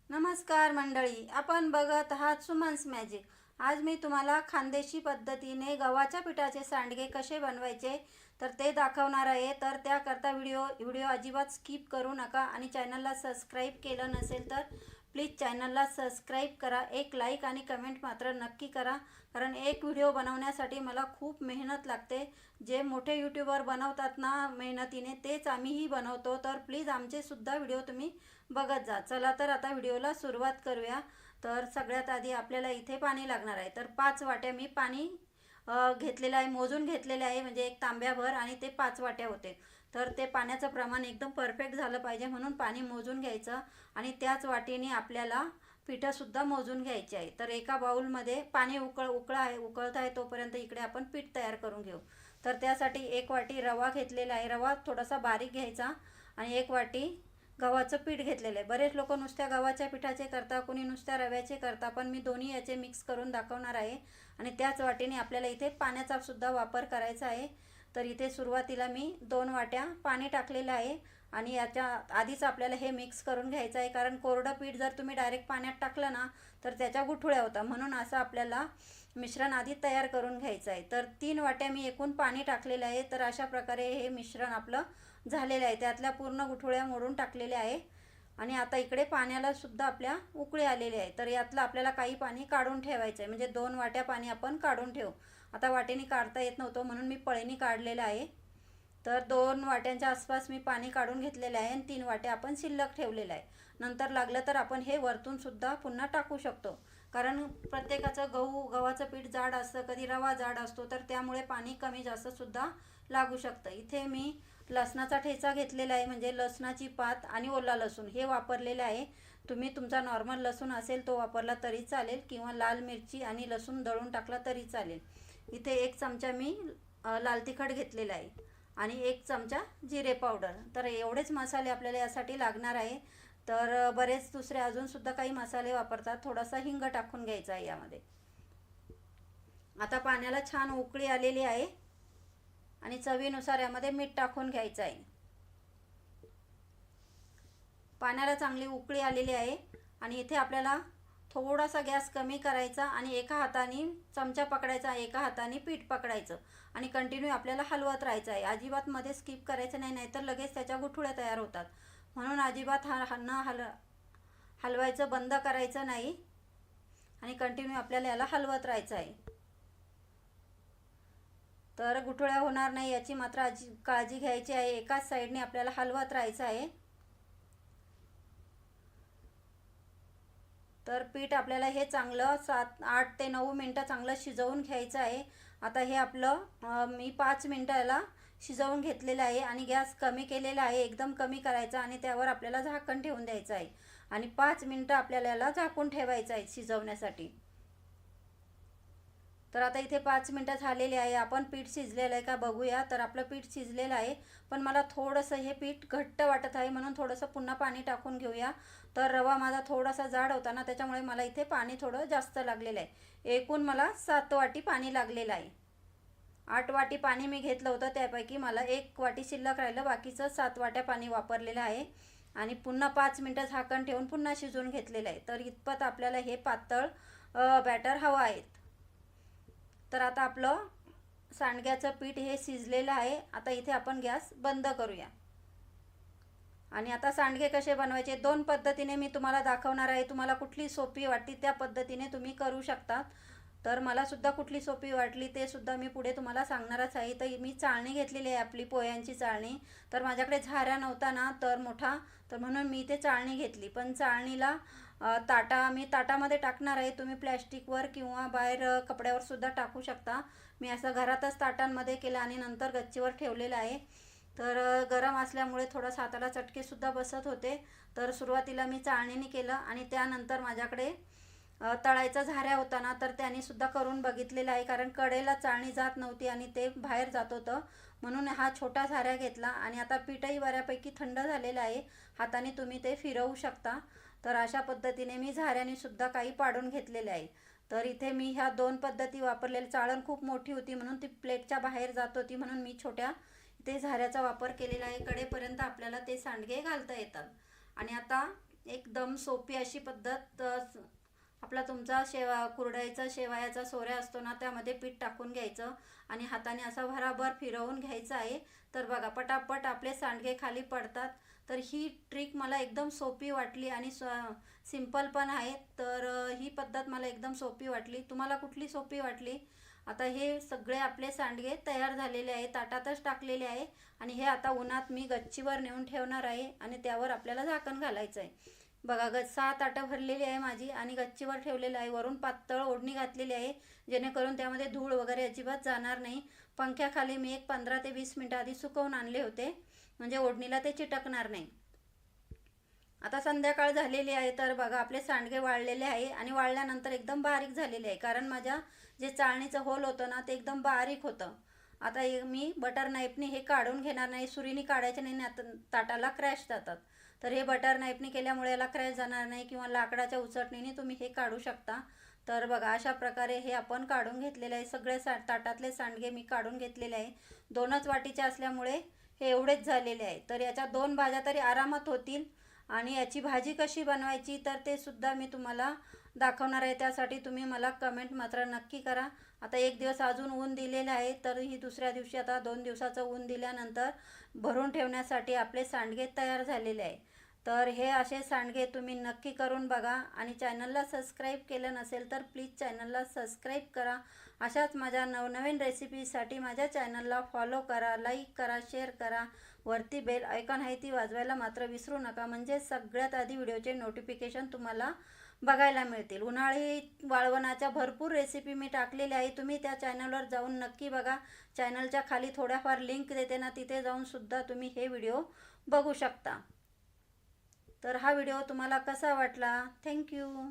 नमस्कार मंडळी, आपण बघत आहात सुमन्स मॅजिक। आज मी तुम्हाला खानदेशी पद्धतीने गव्हाच्या पिठाचे सांडगे कसे बनवायचे तर ते दाखवणार आहे। तर त्याकरता व्हिडिओ अजिबात स्किप करू नका आणि चॅनलला सबस्क्राईब केलं नसेल तर प्लीज चॅनलला सबस्क्राईब करा। एक लाईक आणि कमेंट मात्र नक्की करा, कारण एक व्हिडिओ बनवण्यासाठी मला खूप मेहनत लागते। जे मोठे यूट्यूबर बनवतात ना मेहनतीने, तेच आम्हीही बनवतो। तर प्लीज आमचे सुद्धा व्हिडिओ तुम्ही बघत जा। चला तर आता व्हिडिओला सुरुवात करूया। तर सगळ्यात आधी आपल्याला इथे पाणी लागणार आहे। तर 5 वाट्या मी पाणी घेतलेलं आहे, मोजून घेतलेले आहे, म्हणजे एक तांब्याभर, आणि ते 5 वाट्या होते। तर ते पाण्याचं प्रमाण एकदम परफेक्ट झालं पाहिजे, म्हणून पाणी मोजून घ्यायचं आणि त्याच वाटीने आपल्याला पीठसुद्धा मोजून घ्यायचे आहे। तर एका बाउलमध्ये पाणी उकळत आहे तोपर्यंत इकडे आपण पीठ तयार करून घेऊ। तर त्यासाठी 1 वाटी रवा घेतलेला आहे। रवा थोडासा बारीक घ्यायचा आणि 1 वाटी गव्हाचं पीठ घेतलेलं आहे। बरेच लोक नुसत्या गव्हाच्या पिठाचे करता, कोणी नुसत्या रव्याचे करता, पण मी दोन्ही याचे मिक्स करून दाखवणार आहे। आणि त्याच वाटीने आपल्याला इथे पाण्याचा सुद्धा वापर करायचा आहे। तर इथे सुरुवातीला मी 2 वाट्या पाणी टाकलेलं आहे आणि याच्या आधीच आपल्याला हे मिक्स करून घ्यायचं आहे, कारण कोरडं पीठ जर तुम्ही डायरेक्ट पाण्यात टाकलं ना तर त्याच्या गुठळ्या होतात, म्हणून असं आपल्याला मिश्रण आधी तयार करून घ्यायचं आहे। तर 3 वाट्या मी एकूण पाणी टाकलेलं आहे। तर अशा प्रकारे हे मिश्रण आपलं झालेलं आहे, त्यातल्या पूर्ण गुठळ्या मोडून टाकलेल्या आहे। आणि आता इकडे पाण्याला सुद्धा आपल्या उकळी आलेली आहे। तर यातलं आपल्याला काही पाणी काढून ठेवायचं आहे, म्हणजे 2 वाट्या पाणी आपण काढून ठेवू। आता वाटेने काढता येत नव्हतं म्हणून मी पळीने काढलेलं आहे। तर 2 वाट्यांच्या आसपास मी पाणी काढून घेतलेलं आहे आणि 3 वाट्या आपण शिल्लक ठेवलेलं आहे। नंतर लागलं तर आपण हे वरतून सुद्धा पुन्हा टाकू शकतो, कारण प्रत्येकाचं गव्हाचं पीठ जाड असतं, कधी रवा जाड असतो, तर त्यामुळे पाणी कमी जास्त सुद्धा लागू शकतं। इथे मी लसणाचा ठेचा घेतलेला आहे, म्हणजे लसणाची पात आणि ओला लसूण हे वापरलेले आहे। तुम्ही तुमचा नॉर्मल लसूण असेल तो वापरला तरी चालेल, किंवा लाल मिरची आणि लसूण दळून टाकला तरी चालेल। इथे 1 चमचा मी लाल तिखट घेतलेला आहे आणि 1 चमचा जिरे पावडर। तर एवढेच मसाले आपल्याला यासाठी लागणार आहे। तर बरेच दुसरे अजून सुद्धा काही मसाले वापरतात। थोडासा हिंग टाकून घ्यायचा आहे यामध्ये। आता पाण्याला छान उकळी आलेली आहे आणि चवीनुसार यामध्ये मीठ टाकून घ्यायचं आहे। पाण्याला चांगली उकळी आलेली आहे आणि इथे आपल्याला थोडासा गॅस कमी करायचा आणि एका हाताने चमचा पकडायचा, एका हाताने पीठ पकडायचं आणि कंटिन्यू आपल्याला हलवत राहायचं आहे। अजिबात मध्ये स्किप करायचं नाही, नाहीतर लगेच त्याच्या गुठळ्या तयार होतात। म्हणून अजिबात हलवायचं बंद करायचं नाही आणि कंटिन्यू आपल्याला याला हलवत राहायचं आहे। तर गुठळ्या होणार नाही याची मात्र काळजी घ्यायची आहे। एकाच साईडने आपल्याला हलवत राहायचं आहे। तर पीठ आपल्याला हे चांगलं 8 ते 9 मिनटं चांगलं शिजवून घ्यायचं आहे। आता हे आपलं मी 5 मिनटं याला शिजवून घेतलेलं आहे आणि गॅस कमी केलेला आहे, एकदम कमी करायचा आणि त्यावर आपल्याला झाकण ठेवून द्यायचं आहे आणि 5 मिनटं आपल्याला याला झाकून ठेवायचं आहे शिजवण्यासाठी। तर आता इथे 5 मिनटं झालेले आहे। आपण पीठ शिजलेलं आहे का बघूया। तर आपलं पीठ शिजलेलं आहे, पण मला थोडंसं हे पीठ घट्ट वाटत आहे, म्हणून थोडंसं पुन्हा पाणी टाकून घेऊया। तर रवा माझा थोडासा जाड होता ना, त्याच्यामुळे मला इथे पाणी थोडं जास्त लागलेलं आहे। एकूण मला 7 वाटी पाणी लागलेलं आहे। 8 वाटी पाणी मी घेतलं होतं, त्यापैकी मला 1 वाटी शिल्लक राहिलं, बाकीचं 7 वाट्या पाणी वापरलेलं आहे आणि पुन्हा 5 मिनटं झाकण ठेवून पुन्हा शिजवून घेतलेलं आहे। तर इतपत आपल्याला हे पातळ बॅटर हवं आहे। तर आता आपलं सांडग्याचं पीठ हे शिजलेलं आहे। आता इथे आपण गॅस बंद करूया आणि आता सांडगे कसे बनवायचे 2 पद्धतीने मी तुम्हाला दाखवणार आहे। तुम्हाला कुठली सोपी वाटली त्या पद्धतीने तुम्ही करू शकता। तर मला सुद्धा कुठली सोपी वाटली ते सुद्धा मी पुढे तुम्हाला सांगणारच आहे। तर मी चाळणी घेतलेली आहे, आपली पोह्यांची चाळणी। तर माझ्याकडे झाऱ्या नव्हता ना तर मोठा, तर म्हणून मी इथे चाळणी घेतली। पण चाळणीला मी ताटामध्ये टाकणार आहे, तुम्ही प्लॅस्टिकवर किंवा बाहेर कपड्यावर सुद्धा टाकू शकता। मी असं घरातच ताटांमध्ये केलं आणि नंतर गच्चीवर ठेवलेलं आहे। तर गरम असल्यामुळे थोडंसं हाताला चटकेसुद्धा बसत होते। तर सुरुवातीला मी चाळणीने केलं आणि त्यानंतर माझ्याकडे तळायचा झाऱ्या होता ना, तर त्याने सुद्धा करून बघितलेलं आहे, कारण कडेला चाळणी जात नव्हती आणि ते बाहेर जात होतं, म्हणून हा छोटा झाऱ्या घेतला। आणि आता पीठही बऱ्यापैकी थंड झालेलं आहे, हाताने तुम्ही ते फिरवू शकता। तर अशा पद्धतीने मी झाऱ्याने सुद्धा काही पाडून घेतलेले आहे। तर इथे मी ह्या 2 पद्धती वापरलेल्या। चाळण खूप मोठी होती म्हणून ती प्लेटच्या बाहेर जात होती, म्हणून मी छोट्या इथे झाऱ्याचा वापर केलेला आहे। कडेपर्यंत आपल्याला ते सांडगे घालता येतात। आणि आता एकदम सोपी अशी पद्धत. आपला तुमचा कुरडईचा शेवयाचा सोऱ्या असतो ना, त्यामध्ये पीठ टाकून घ्यायचं आणि हाताने असं भराभर फिरवून घ्यायचं आहे. तर बघा पटापट आपले सांडगे खाली पडतात. तर ही ट्रिक मला एकदम सोपी वाटली आणि सिंपल पण आहे. तर ही पद्धत मला एकदम सोपी वाटली. तुम्हाला कुठली सोपी वाटली? आता हे सगळे आपले सांडगे तयार झालेले आहे, ताटातच टाकलेले आहे आणि हे आता उन्हात मी गच्चीवर नेऊन ठेवणार आहे आणि त्यावर आपल्याला झाकण घालायचं आहे. बघा 6 ताटं भरलेली आहे माझी आणि गच्चीवर ठेवलेलं आहे. वरून पातळ ओढणी घातलेली आहे, जेणेकरून त्यामध्ये धूळ वगैरे अजिबात जाणार नाही. पंख्याखाली मी एक 15 ते 20 मिनटं आधी सुकवून आणले होते, म्हणजे ओढणीला ते चिटकणार नाही. आता संध्याकाळ झालेली आहे. तर बघा आपले सांडगे वाळलेले आहे आणि वाळल्यानंतर एकदम बारीक झालेले आहे, कारण माझ्या जे चाळणीचं होल होतं ना, ते एकदम बारीक होतं. आता मी बटर नाईफने हे काढून घेणार नाही, सुरीने काढायचे नाही, ताटाला क्रॅश जातात. तर हे बटर नाईफने केल्यामुळे याला क्रॅश जाणार नाही, किंवा लाकडाच्या उचटणीने तुम्ही हे काढू शकता. तर बघा अशा प्रकारे हे आपण काढून घेतलेले आहे. सगळे ताटातले सांडगे मी काढून घेतलेले आहे. 2च वाटीचे असल्यामुळे हे एवढेच झालेले आहे. तर याच्या 2 भाज्या तरी आरामात होतील. आणि याची भाजी कशी बनवायची तर ते सुद्धा मी तुम्हाला दाखवणार आहे. त्यासाठी तुम्ही मला कमेंट मात्र नक्की करा. आता एक दिवस अजून ऊन दिलेलं आहे, तर ही दुसऱ्या दिवशी आता 2 दिवसाचं ऊन दिल्यानंतर भरून ठेवण्यासाठी आपले सांडगे तयार झालेले आहे. तर हे असे सांडगे तुम्ही नक्की करून बघा आणि चॅनलला सबस्क्राईब केलं नसेल तर प्लीज चॅनलला सबस्क्राईब करा. अशाच माझ्या नवनवीन रेसिपीसाठी माझ्या चॅनलला फॉलो करा, लाईक करा, शेअर करा. वरती बेल आयकॉन आहे ती वाजवायला मात्र विसरू नका, म्हणजे सगळ्यात आधी व्हिडिओचे नोटिफिकेशन तुम्हाला बघायला मिळतील. उन्हाळी वाळवणाच्या भरपूर रेसिपी मी टाकलेल्या आहे, तुम्ही त्या चॅनलवर जाऊन नक्की बघा. चॅनलच्या खाली थोड्याफार लिंक देते ना, तिथे जाऊन सुद्धा तुम्ही हे व्हिडिओ बघू शकता. तर हा व्हिडिओ तुम्हाला कसा वाटला? थँक्यू.